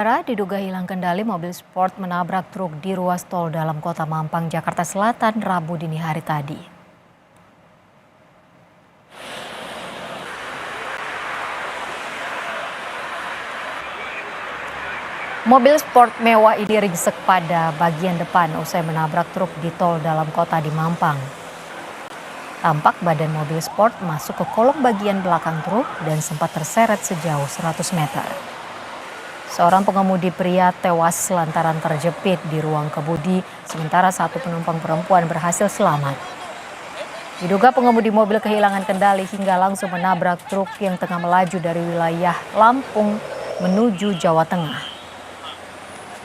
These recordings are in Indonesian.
Saudara, diduga hilang kendali, mobil sport menabrak truk di ruas tol dalam kota Mampang, Jakarta Selatan, Rabu dini hari tadi. Mobil sport mewah ini ringsek pada bagian depan usai menabrak truk di tol dalam kota di Mampang. Tampak badan mobil sport masuk ke kolong bagian belakang truk dan sempat terseret sejauh 100 meter. Seorang pengemudi pria tewas lantaran terjepit di ruang kemudi, sementara satu penumpang perempuan berhasil selamat. Diduga pengemudi mobil kehilangan kendali hingga langsung menabrak truk yang tengah melaju dari wilayah Lampung menuju Jawa Tengah.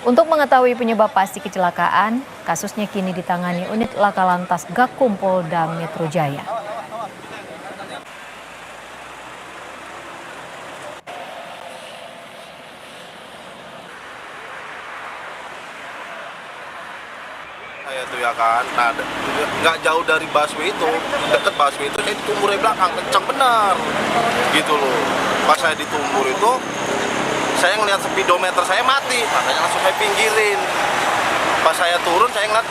Untuk mengetahui penyebab pasti kecelakaan, kasusnya kini ditangani unit Laka Lantas Gakum Polda Metro Jaya. Saya tuh ya kan, nah nggak jauh dari busway itu, deket busway itu, saya ditumbur dari belakang, kencang benar, gitu loh. Pas saya ditumbur itu, saya ngeliat speedometer saya mati, makanya langsung saya pinggirin. Pas saya turun, saya ngeliat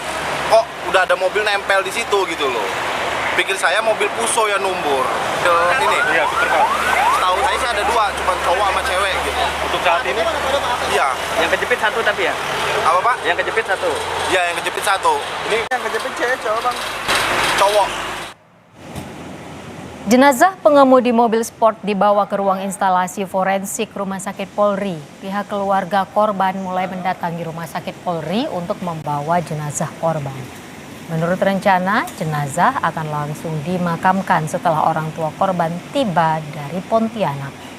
kok udah ada mobil nempel di situ gitu loh. Pikir saya mobil Puso yang numbur. Ini, Iya, supercar. setahu saya sih ada dua, cuma cowok sama cewek gitu. Untuk saat ini, Iya, yang kejepit satu tapi ya? apa Pak? Yang kejepit satu. Iya, yang kejepit satu. Ini yang kejepit cewek cowok Bang? Cowok. Jenazah pengemudi mobil sport dibawa ke ruang instalasi forensik Rumah Sakit Polri. Pihak keluarga korban mulai mendatangi Rumah Sakit Polri untuk membawa jenazah korban. Menurut rencana, jenazah akan langsung dimakamkan setelah orang tua korban tiba dari Pontianak.